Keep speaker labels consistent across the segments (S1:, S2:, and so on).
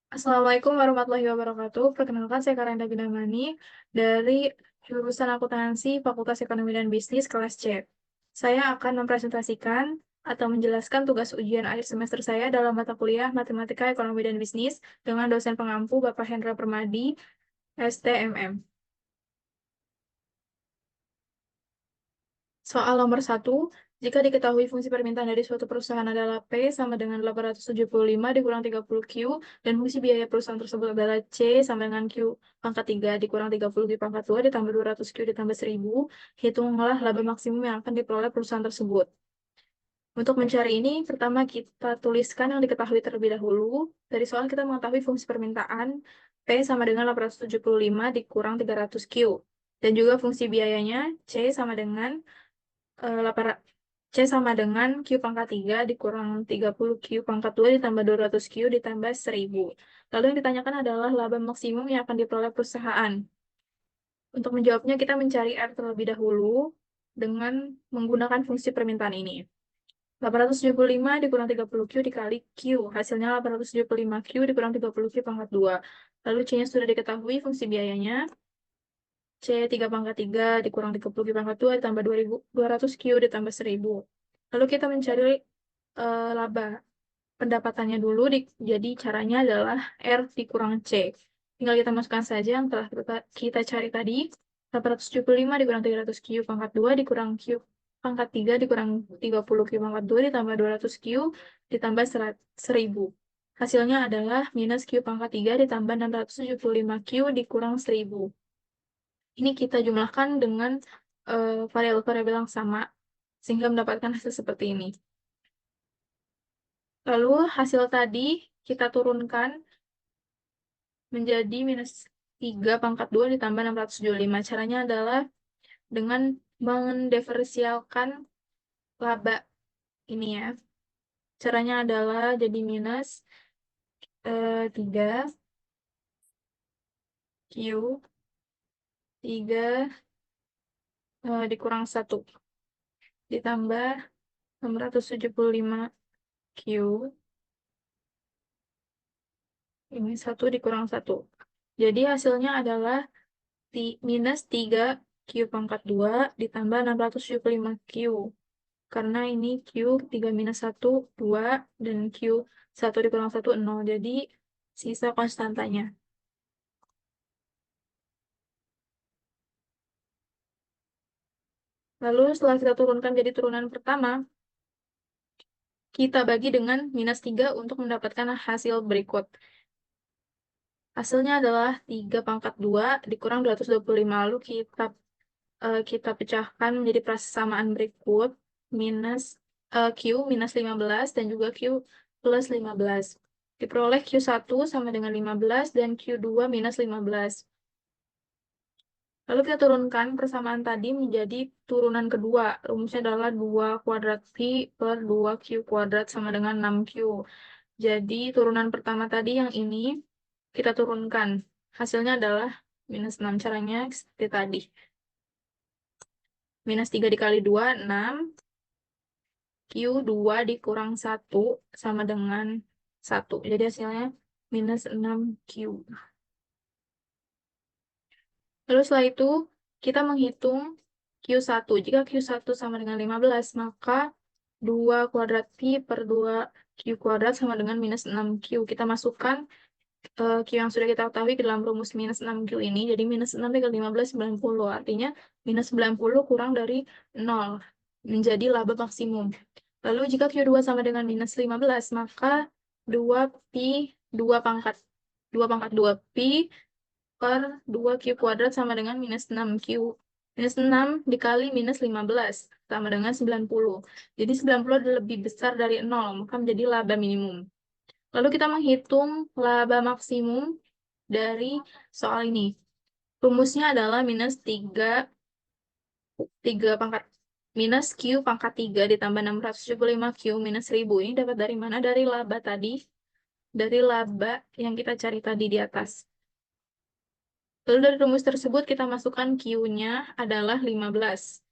S1: Assalamualaikum warahmatullahi wabarakatuh. Perkenalkan, saya Karenda Bidamani dari jurusan Akuntansi Fakultas Ekonomi dan Bisnis kelas C. Saya akan mempresentasikan atau menjelaskan tugas ujian akhir semester saya dalam mata kuliah Matematika Ekonomi dan Bisnis dengan dosen pengampu Bapak Hendra Permadi, STMM. Soal nomor 1, jika diketahui fungsi permintaan dari suatu perusahaan adalah P sama dengan 875 dikurang 30Q, dan fungsi biaya perusahaan tersebut adalah C sama dengan Q pangkat 3 dikurang 30Q pangkat 2 ditambah 200Q ditambah 1000, hitunglah laba maksimum yang akan diperoleh perusahaan tersebut. Untuk mencari ini, pertama kita tuliskan yang diketahui terlebih dahulu. Dari soal kita mengetahui fungsi permintaan P sama dengan 875 dikurang 300Q. Dan juga fungsi biayanya C sama dengan C sama dengan Q pangkat 3 dikurang 30Q pangkat 2 ditambah 200Q ditambah 1000. Lalu yang ditanyakan adalah laba maksimum yang akan diperoleh perusahaan. Untuk menjawabnya, kita mencari R terlebih dahulu dengan menggunakan fungsi permintaan ini. 875 dikurang 30Q dikali Q. Hasilnya 875Q dikurang 30Q pangkat 2. Lalu C-nya sudah diketahui, fungsi biayanya C 3 pangkat 3 dikurang 30Q pangkat 2 ditambah 200Q ditambah 1000. Lalu kita mencari laba. Pendapatannya dulu, jadi caranya adalah R dikurang C. Tinggal kita masukkan saja yang telah kita cari tadi. 875 dikurang 300Q pangkat 2 dikurang Q pangkat 3 dikurang 30Q pangkat 2 ditambah 200Q ditambah 1000. Hasilnya adalah minus Q pangkat 3 ditambah 675Q dikurang 1000. Ini kita jumlahkan dengan variabel-variabel yang sama, sehingga mendapatkan hasil seperti ini. Lalu hasil tadi kita turunkan menjadi minus 3 pangkat 2 ditambah 675. Caranya adalah dengan mendiferensialkan laba ini ya. Caranya adalah jadi minus 3 Q 3 dikurang 1 ditambah 675 Q ini 1 dikurang 1. Jadi hasilnya adalah minus 3 Q pangkat 2 ditambah 675 Q. Karena ini Q 3 minus 1, 2, dan Q 1 dikurang 1, 0. Jadi sisa konstantanya. Lalu setelah kita turunkan jadi turunan pertama, kita bagi dengan minus 3 untuk mendapatkan hasil berikut. Hasilnya adalah 3 pangkat 2 dikurang 225. Lalu kita pecahkan menjadi persamaan berikut. Q minus 15 dan juga Q plus 15. Diperoleh Q1 sama dengan 15 dan Q2 minus 15. Lalu kita turunkan persamaan tadi menjadi turunan kedua. Rumusnya adalah 2 kuadrat Pi per 2Q kuadrat sama dengan 6Q. Jadi turunan pertama tadi yang ini kita turunkan. Hasilnya adalah minus 6. Caranya seperti tadi. Minus 3 dikali 2, 6. Q2 dikurang 1 sama dengan 1. Jadi hasilnya minus 6Q. Lalu setelah itu, kita menghitung Q1. Jika Q1 sama dengan 15, maka 2 kuadrat Pi per 2Q kuadrat sama dengan minus 6Q. Kita masukkan Q yang sudah kita ketahui ke dalam rumus minus 6Q ini. Jadi minus 6 dikali 15, 90. Artinya minus 90 kurang dari 0. Menjadi laba maksimum. Lalu jika Q2 sama dengan minus 15, maka 2 Pi 2 pangkat 2 Pi per 2Q kuadrat sama dengan minus 6Q. Minus 6 dikali minus 15 sama dengan 90. Jadi 90 adalah lebih besar dari 0, maka menjadi laba minimum. Lalu kita menghitung laba maksimum dari soal ini. Rumusnya adalah minus 3 pangkat minus Q pangkat 3 ditambah 675Q minus 1000. Ini dapat dari mana? Dari laba tadi. Dari laba yang kita cari tadi di atas. Lalu dari rumus tersebut kita masukkan Q-nya adalah 15.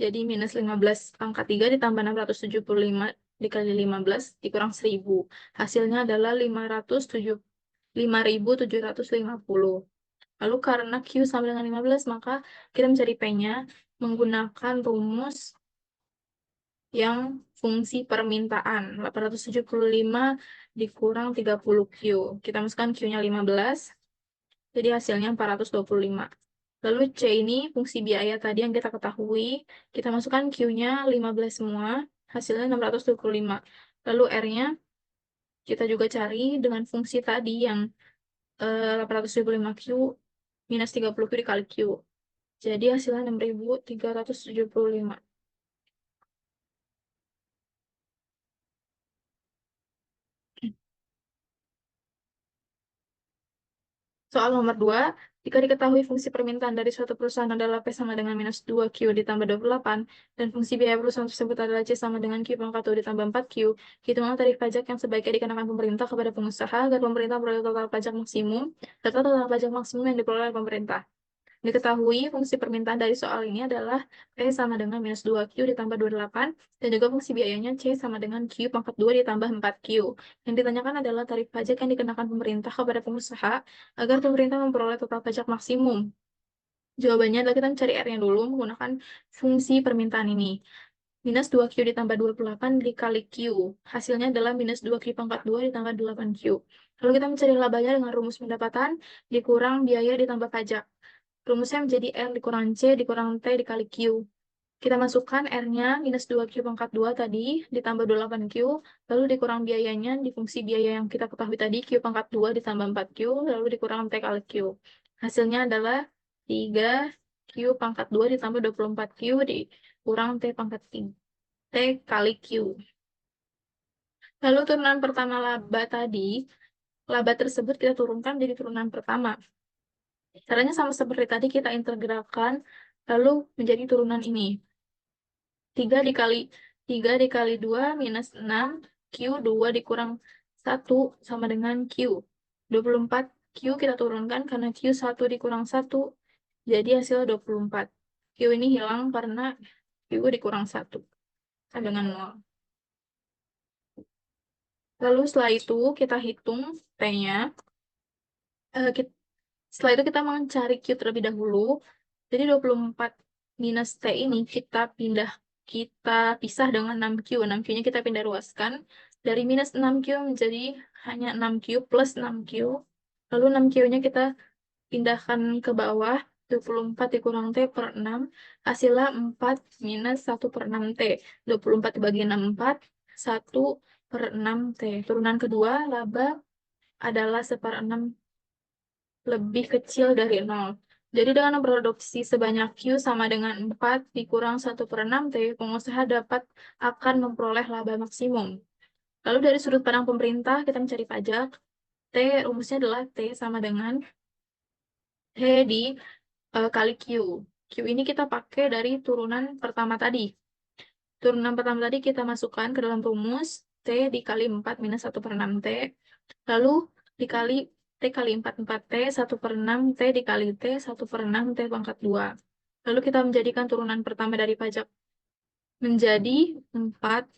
S1: Jadi minus 15 pangkat 3 ditambah 675 dikali 15 dikurang 1000. Hasilnya adalah 570 5.750. Lalu karena Q sama dengan 15, maka kita mencari P-nya menggunakan rumus yang fungsi permintaan. 875 dikurang 30Q. Kita masukkan Q-nya 15, jadi hasilnya 425. Lalu C ini fungsi biaya tadi yang kita ketahui. Kita masukkan Q-nya 15 semua, hasilnya 625. Lalu R-nya kita juga cari dengan fungsi tadi yang 875Q minus 30Q dikali Q. Jadi hasilnya 6.375. Soal nomor 2, jika diketahui fungsi permintaan dari suatu perusahaan adalah P sama dengan minus 2Q ditambah 28, dan fungsi biaya perusahaan tersebut adalah C sama dengan Q pangkat 2 ditambah 4Q, hitunglah tarif pajak yang sebaiknya dikenakan pemerintah kepada pengusaha agar pemerintah memperoleh total pajak maksimum, serta total pajak maksimum yang diperoleh oleh pemerintah. Diketahui fungsi permintaan dari soal ini adalah P sama dengan minus 2Q ditambah 28, dan juga fungsi biayanya C sama dengan Q pangkat 2 ditambah 4Q. Yang ditanyakan adalah tarif pajak yang dikenakan pemerintah kepada pengusaha agar pemerintah memperoleh total pajak maksimum. Jawabannya adalah kita mencari R-nya dulu menggunakan fungsi permintaan ini. Minus 2Q ditambah 28 dikali Q. Hasilnya adalah minus 2Q pangkat 2 ditambah 8Q. Lalu kita mencari labanya dengan rumus pendapatan dikurang biaya ditambah pajak. Rumusnya menjadi R dikurang C dikurang T dikali Q. Kita masukkan R-nya minus 2Q pangkat 2 tadi ditambah 28Q, lalu dikurang biayanya di fungsi biaya yang kita ketahui tadi, Q pangkat 2 ditambah 4Q, lalu dikurang T kali Q. Hasilnya adalah 3Q pangkat 2 ditambah 24Q dikurang T pangkat 3. T kali Q. Lalu turunan pertama laba tadi, laba tersebut kita turunkan jadi turunan pertama. Caranya sama seperti tadi, kita integralkan lalu menjadi turunan ini. 3 dikali 2 minus 6, Q 2 dikurang 1 sama dengan Q. 24Q kita turunkan karena Q 1 dikurang 1, jadi hasil 24. Q ini hilang karena Q dikurang 1 sama dengan 0. Lalu setelah itu kita hitung T-nya. Setelah itu kita mencari Q terlebih dahulu. Jadi 24 minus T ini kita pisah dengan 6Q. 6Q-nya kita pindah ruaskan. Dari minus 6Q menjadi hanya 6Q plus 6Q. Lalu 6Q-nya kita pindahkan ke bawah. 24 dikurang T per 6. Hasilnya 4 minus 1 per 6T. 24 dibagi 6, 4. 1 per 6T. Turunan kedua, laba adalah 1/6 lebih kecil dari 0. Jadi dengan memproduksi sebanyak Q sama dengan 4 dikurang 1/6T, pengusaha akan memperoleh laba maksimum. Lalu dari sudut pandang pemerintah, kita mencari pajak. T, rumusnya adalah T sama dengan T kali Q. Q ini kita pakai dari turunan pertama tadi. Turunan pertama tadi kita masukkan ke dalam rumus T dikali 4 minus 1/6T. Lalu dikali T kali 4, 4T, 1/6 T dikali T, 1/6 T pangkat 2. Lalu kita menjadikan turunan pertama dari pajak menjadi 4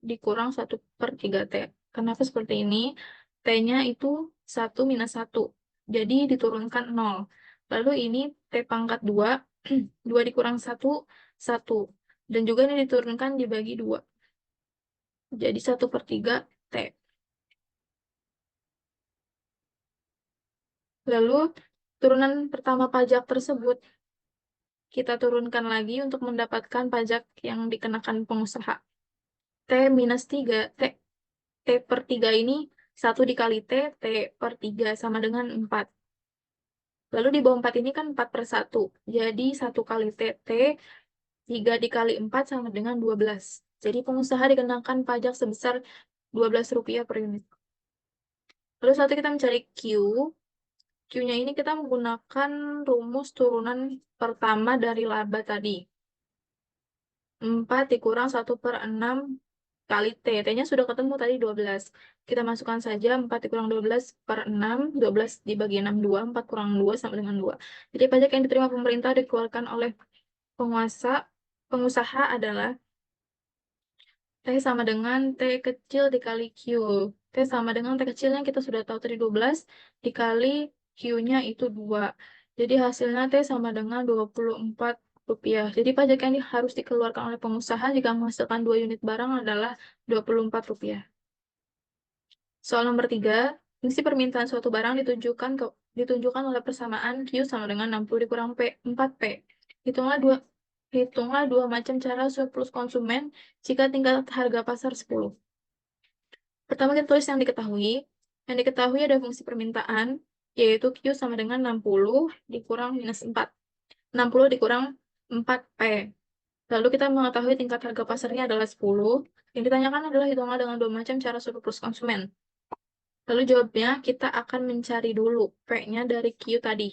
S1: dikurang 1/3T. Kenapa seperti ini? T-nya itu 1 minus 1. Jadi diturunkan 0. Lalu ini T pangkat 2, 2 dikurang 1, 1. Dan juga ini diturunkan dibagi 2. Jadi 1/3T. Lalu turunan pertama pajak tersebut kita turunkan lagi untuk mendapatkan pajak yang dikenakan pengusaha. T minus 3, T per 3 ini 1 dikali T, T per 3 sama dengan 4. Lalu di bawah 4 ini kan 4/1. Jadi 1 kali T, 3 dikali 4 sama dengan 12. Jadi pengusaha dikenakan pajak sebesar Rp12 per unit. Lalu satu kita mencari Q. Q-nya ini kita menggunakan rumus turunan pertama dari laba tadi. 4 dikurang 1/6 kali T. T-nya sudah ketemu tadi 12. Kita masukkan saja 4 dikurang 12/6. 12 dibagi 6, 2. 4 kurang 2 sama dengan 2. Jadi pajak yang diterima pemerintah dikeluarkan oleh pengusaha adalah T sama dengan T kecil dikali Q. T sama dengan T kecilnya kita sudah tahu tadi 12 dikali Q-nya itu 2. Jadi hasilnya T sama dengan 24 rupiah. Jadi pajak yang harus dikeluarkan oleh pengusaha jika menghasilkan 2 unit barang adalah 24 rupiah. Soal nomor 3, fungsi permintaan suatu barang ditunjukkan oleh persamaan Q sama dengan 60 dikurang 4P. Hitunglah dua macam cara surplus konsumen jika tingkat harga pasar 10. Pertama kita tulis yang diketahui. Yang diketahui ada fungsi permintaan, yaitu Q sama dengan 60 dikurang minus 4. 60 dikurang 4P. Lalu kita mengetahui tingkat harga pasarnya adalah 10. Yang ditanyakan adalah hitungan dengan dua macam cara surplus konsumen. Lalu jawabnya kita akan mencari dulu P-nya dari Q tadi.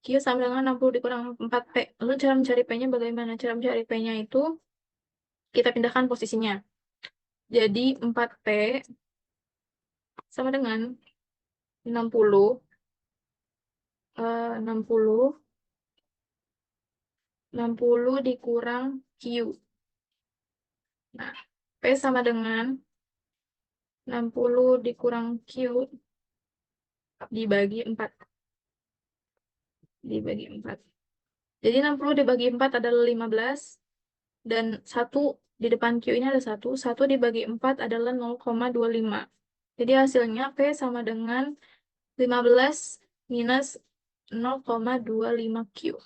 S1: Q sama dengan 60 dikurang 4P. Lalu cara mencari P-nya bagaimana? Cara mencari P-nya itu kita pindahkan posisinya. Jadi 4P sama dengan 60 60 dikurang Q. Nah, P sama dengan 60 dikurang Q dibagi 4. Dibagi 4. Jadi 60 dibagi 4 adalah 15. Dan 1 di depan Q ini ada 1. 1 dibagi 4 adalah 0,25. Jadi hasilnya P sama dengan 15 minus 0,25 Q.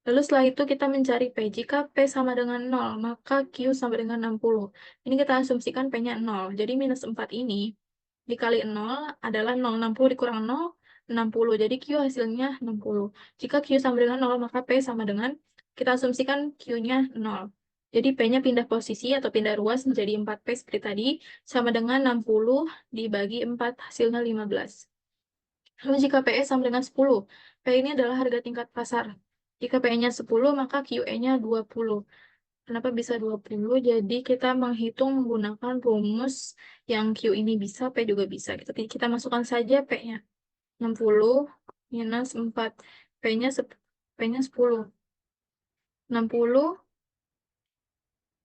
S1: Lalu setelah itu kita mencari P. Jika P sama dengan 0, maka Q sama dengan 60. Ini kita asumsikan P-nya 0. Jadi minus 4 ini dikali 0 adalah 0. 60 dikurang 0, 60. Jadi Q hasilnya 60. Jika Q sama dengan 0, maka P sama dengan, kita asumsikan Q-nya 0. Jadi P-nya pindah posisi atau pindah ruas menjadi 4P seperti tadi, sama dengan 60 dibagi 4, hasilnya 15. Lalu jika PE sama dengan 10, P ini adalah harga tingkat pasar. Jika PE-nya 10, maka QE-nya 20. Kenapa bisa 20? Jadi kita menghitung menggunakan rumus yang Q ini bisa, P juga bisa. Kita masukkan saja P-nya. 60 minus 4. P-nya 10. 60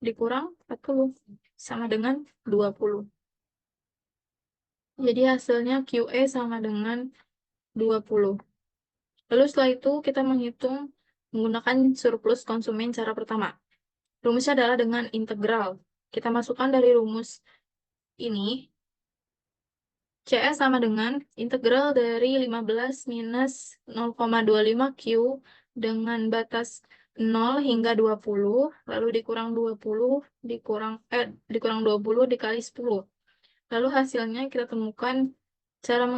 S1: dikurang 40. Sama dengan 20. Jadi hasilnya QE sama dengan 20. Lalu setelah itu kita menghitung menggunakan surplus konsumen cara pertama. Rumusnya adalah dengan integral. Kita masukkan dari rumus ini, CS sama dengan integral dari 15 minus 0,25Q dengan batas 0 hingga 20, lalu dikurang 20, dikurang 20 dikali 10. Lalu hasilnya kita temukan cara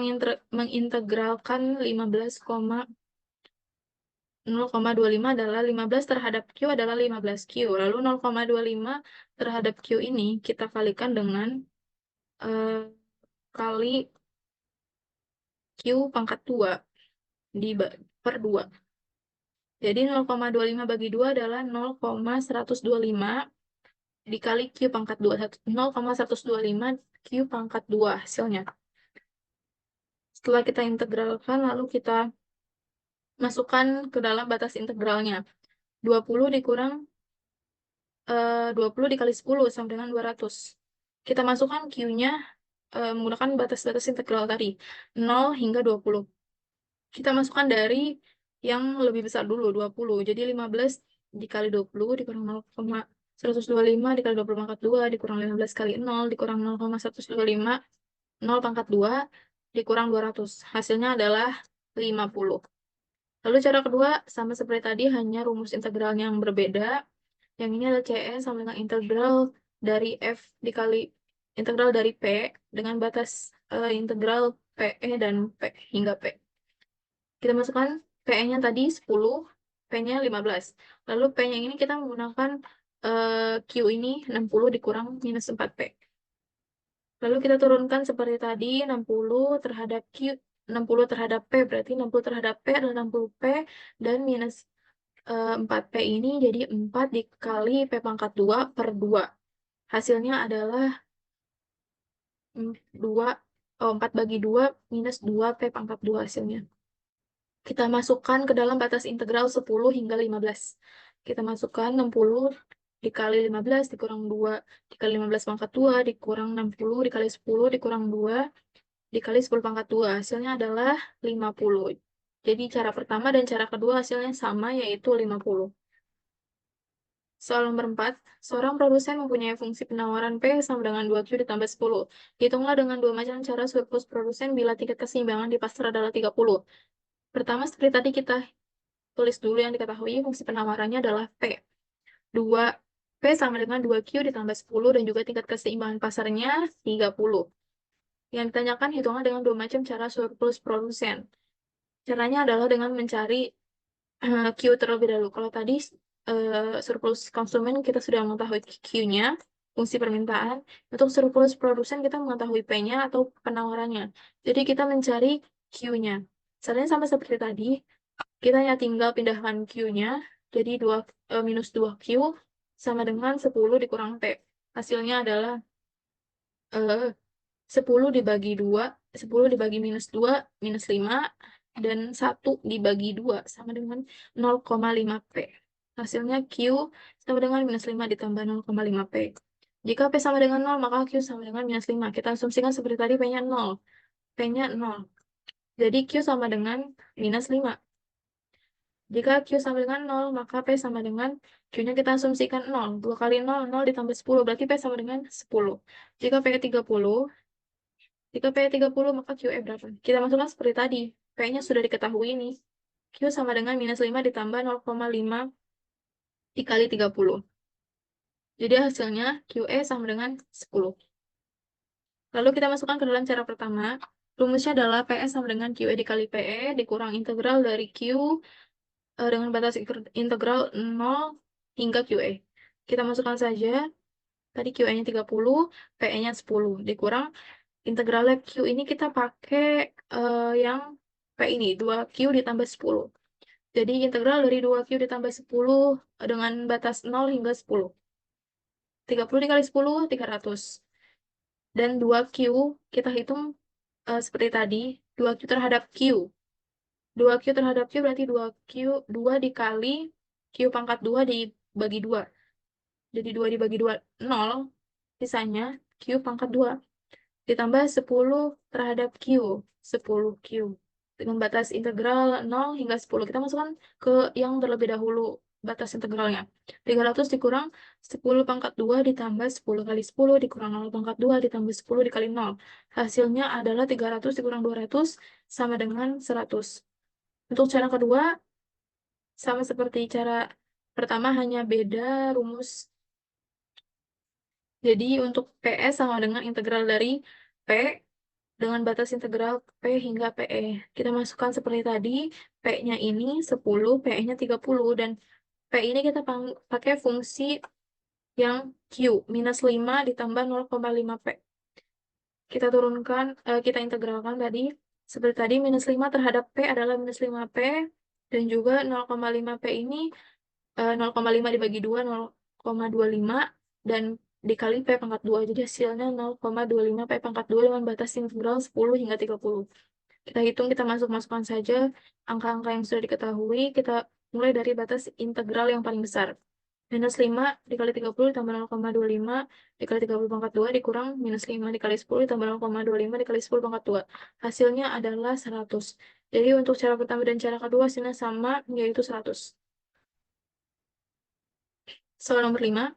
S1: mengintegralkan 0,25 adalah 15 terhadap Q adalah 15Q. Lalu 0,25 terhadap Q ini kita kalikan dengan kali Q pangkat 2 per 2. Jadi 0,25 bagi 2 adalah 0,125 dikali Q pangkat 2. 0,125 Q pangkat 2 hasilnya. Setelah kita integralkan, lalu kita masukkan ke dalam batas integralnya. 20 dikurang 20 dikali 10 sama dengan 200. Kita masukkan Q-nya menggunakan batas-batas integral tadi, 0 hingga 20. Kita masukkan dari yang lebih besar dulu, 20. Jadi 15 dikali 20 dikurang 0,125 dikali 20 pangkat 2 dikurang 15 kali 0 dikurang 0,125, 0 pangkat 2 dikurang 200. Hasilnya adalah 50. Lalu cara kedua sama seperti tadi, hanya rumus integralnya yang berbeda. Yang ini adalah CS sama dengan integral dari F dikali integral dari P dengan batas integral PE dan P hingga P. Kita masukkan PE-nya tadi 10, P-nya 15. Lalu P-nya ini kita menggunakan Q ini 60 dikurang minus 4P. Lalu kita turunkan seperti tadi, 60 terhadap Q, 60 terhadap P, berarti 60 terhadap P adalah 60P, dan minus 4P ini jadi 4 dikali P pangkat 2 per 2. Hasilnya adalah 4 bagi 2 minus 2P pangkat 2 hasilnya. Kita masukkan ke dalam batas integral 10 hingga 15. Kita masukkan 60 dikali 15 dikurang 2 dikali 15 pangkat 2 dikurang 60 dikali 10 dikurang 2 dikali 10 pangkat 2. Hasilnya adalah 50. Jadi cara pertama dan cara kedua hasilnya sama, yaitu 50. Soal nomor 4, seorang produsen mempunyai fungsi penawaran P sama dengan 2Q ditambah 10. Hitunglah dengan dua macam cara surplus produsen bila tingkat keseimbangan di pasar adalah 30. Pertama, seperti tadi kita tulis dulu yang diketahui fungsi penawarannya adalah P. 2P sama dengan 2Q ditambah 10 dan juga tingkat keseimbangan pasarnya 30. Yang ditanyakan hitungan dengan dua macam cara surplus produsen. Caranya adalah dengan mencari Q terlebih dahulu. Kalau tadi surplus konsumen kita sudah mengetahui Q-nya, fungsi permintaan. Untuk surplus produsen kita mengetahui P-nya atau penawarannya. Jadi kita mencari Q-nya. Caranya sama seperti tadi, kita hanya tinggal pindahkan Q-nya, jadi minus 2Q sama dengan 10 dikurang P. Hasilnya adalah 10 dibagi 2, 10 dibagi minus 2, minus 5, dan 1 dibagi 2 sama dengan 0,5 P. Hasilnya Q sama dengan minus 5 ditambah 0,5 P. Jika P sama dengan 0, maka Q sama dengan minus 5. Kita asumsikan seperti tadi P-nya 0. P-nya 0. Jadi Q sama dengan minus 5. Jika Q sama dengan 0, maka P sama dengan Q-nya kita asumsikan 0. 2 kali 0, 0 ditambah 10. Berarti P sama dengan 10. Jika P 30, maka QE berapa? Kita masukkan seperti tadi. P-nya sudah diketahui ini. Q sama dengan minus 5 ditambah 0,5 dikali 30. Jadi hasilnya QE sama dengan 10. Lalu kita masukkan ke dalam cara pertama. Rumusnya adalah PE sama dengan QE dikali PE dikurang integral dari Q dengan batas integral 0 hingga QE. Kita masukkan saja. Tadi QE-nya 30, PE-nya 10. Dikurang integralnya Q ini kita pakai yang P ini, 2Q ditambah 10. Jadi integral dari 2Q ditambah 10 dengan batas 0 hingga 10. 30 dikali 10, 300. Dan 2Q kita hitung seperti tadi, 2Q terhadap Q. 2Q terhadap Q berarti 2Q, 2 dikali Q pangkat 2 dibagi 2. Jadi 2 dibagi 2, 0. Sisanya Q pangkat 2. Ditambah 10 terhadap Q. 10Q. Dengan batas integral 0 hingga 10. Kita masukkan ke yang terlebih dahulu batas integralnya. 300 dikurang 10 pangkat 2 ditambah 10 kali 10 dikurang 0 pangkat 2 ditambah 10 dikali 0. Hasilnya adalah 300 dikurang 200 sama dengan 100. Untuk cara kedua, sama seperti cara pertama, hanya beda rumus. Jadi untuk PS sama dengan integral dari P dengan batas integral P hingga PE. Kita masukkan seperti tadi, P-nya ini 10, PE-nya 30, dan P ini kita pakai fungsi yang Q, minus 5 ditambah 0,5 P. Kita turunkan, kita integralkan tadi, seperti tadi, minus 5 terhadap P adalah minus 5P, dan juga 0,5 P ini 0,5 dibagi 2, 0,25, dan dikali P pangkat 2. Jadi hasilnya 0,25 P pangkat 2 dengan batas integral 10 hingga 30. Kita hitung, kita masukkan saja angka-angka yang sudah diketahui. Kita mulai dari batas integral yang paling besar. Minus 5 dikali 30 ditambah 0,25 dikali 30 pangkat 2 dikurang minus 5 dikali 10 ditambah 0,25 dikali 10 pangkat 2. Hasilnya adalah 100. Jadi untuk cara pertama dan cara kedua hasilnya sama, yaitu 100. Soal nomor 5.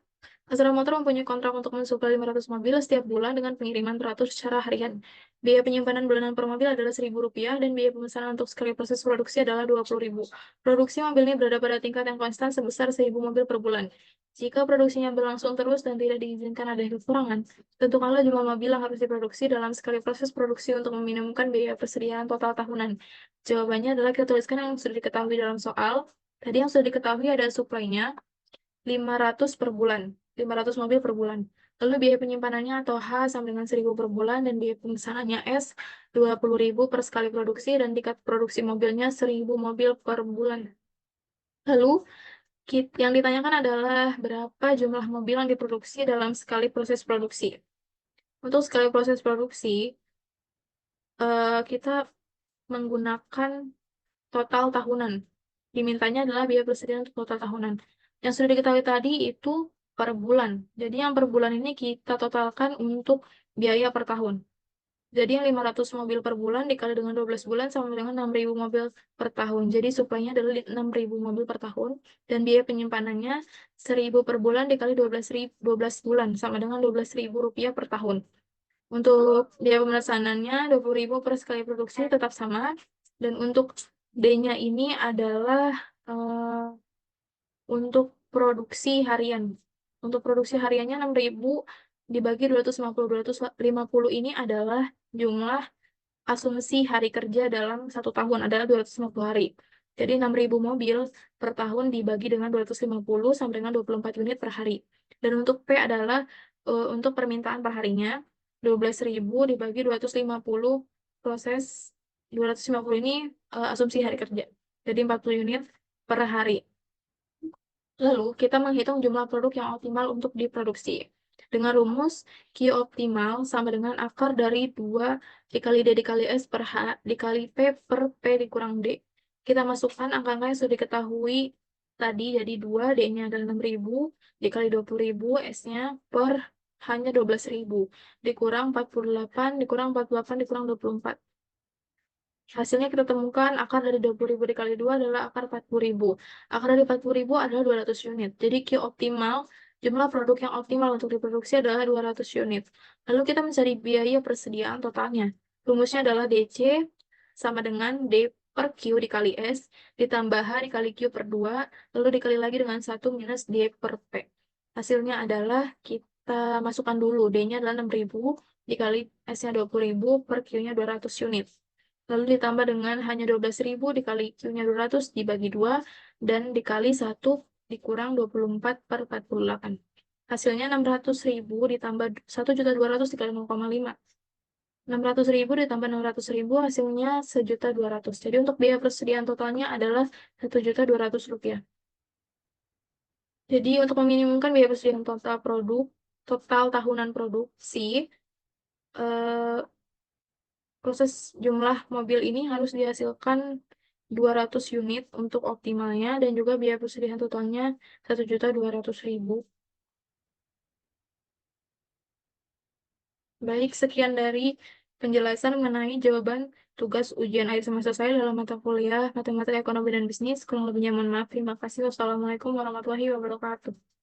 S1: Astra Motor mempunyai kontrak untuk mensuplai 500 mobil setiap bulan dengan pengiriman teratur secara harian. Biaya penyimpanan bulanan per mobil adalah Rp1.000 dan biaya pemesanan untuk sekali proses produksi adalah Rp20.000. Produksi mobil ini berada pada tingkat yang konstan sebesar 1.000 mobil per bulan. Jika produksinya berlangsung terus dan tidak diizinkan ada kekurangan, tentukanlah jumlah mobil yang harus diproduksi dalam sekali proses produksi untuk meminimumkan biaya persediaan total tahunan. Jawabannya adalah kita tuliskan yang sudah diketahui dalam soal. Tadi yang sudah diketahui ada supply-nya 500 per bulan. 500 mobil per bulan. Lalu biaya penyimpanannya atau H sama dengan 1.000 per bulan dan biaya pemesanannya S 20.000 per sekali produksi dan tingkat produksi mobilnya 1.000 mobil per bulan. Lalu yang ditanyakan adalah berapa jumlah mobil yang diproduksi dalam sekali proses produksi. Untuk sekali proses produksi, kita menggunakan total tahunan. Dimintanya adalah biaya persediaan untuk total tahunan. Yang sudah diketahui tadi itu per bulan. Jadi yang per bulan ini kita totalkan untuk biaya per tahun. Jadi yang 500 mobil per bulan dikali dengan 12 bulan sama dengan 6.000 mobil per tahun. Jadi suplainya adalah 6.000 mobil per tahun. Dan biaya penyimpanannya 1.000 per bulan dikali 12 bulan sama dengan 12.000 rupiah per tahun. Untuk biaya pemelaksananya 20.000 per sekali produksi tetap sama. Dan untuk D-nya ini adalah untuk produksi harian. Untuk produksi hariannya 6.000 dibagi 250. 250 ini adalah jumlah asumsi hari kerja dalam satu tahun adalah 250 hari. Jadi 6.000 mobil per tahun dibagi dengan 250 sampai dengan 24 unit per hari. Dan untuk P adalah untuk permintaan per harinya 12.000 dibagi 250 proses 250 ini asumsi hari kerja. Jadi 40 unit per hari. Lalu, kita menghitung jumlah produk yang optimal untuk diproduksi. Dengan rumus Q optimal sama dengan akar dari 2 dikali D dikali S per H dikali P per P dikurang D. Kita masukkan angka-angka yang sudah diketahui tadi, jadi 2, D-nya adalah 6.000, dikali 20.000, S-nya per hanya 12.000, dikurang 48, dikurang 48, dikurang 24. Hasilnya kita temukan akar dari 20.000 dikali 2 adalah akar 40.000. Akar dari 40.000 adalah 200 unit. Jadi Q optimal, jumlah produk yang optimal untuk diproduksi adalah 200 unit. Lalu kita mencari biaya persediaan totalnya. Rumusnya adalah DC sama dengan D per Q dikali S, ditambah H dikali Q per 2, lalu dikali lagi dengan 1 minus D per P. Hasilnya adalah kita masukkan dulu. D-nya adalah 6.000, dikali S-nya 20.000, per Q-nya 200 unit. Lalu ditambah dengan hanya 12.000 dikali Q-nya 200 dibagi 2 dan dikali 1 dikurang 24 per 48. Hasilnya 600.000 ditambah 1.200.000 dikali 0,5. 600.000 ditambah 600.000 hasilnya 1.200.000. Jadi untuk biaya persediaan totalnya adalah 1.200.000 rupiah. Jadi untuk meminimumkan biaya persediaan total tahunan produksi, eh, proses jumlah mobil ini harus dihasilkan 200 unit untuk optimalnya dan juga biaya persediaan totalnya 1.200.000. Baik, sekian dari penjelasan mengenai jawaban tugas ujian akhir semester saya dalam mata kuliah Matematika Ekonomi dan Bisnis. Kurang lebihnya mohon maaf. Terima kasih. Wassalamualaikum warahmatullahi wabarakatuh.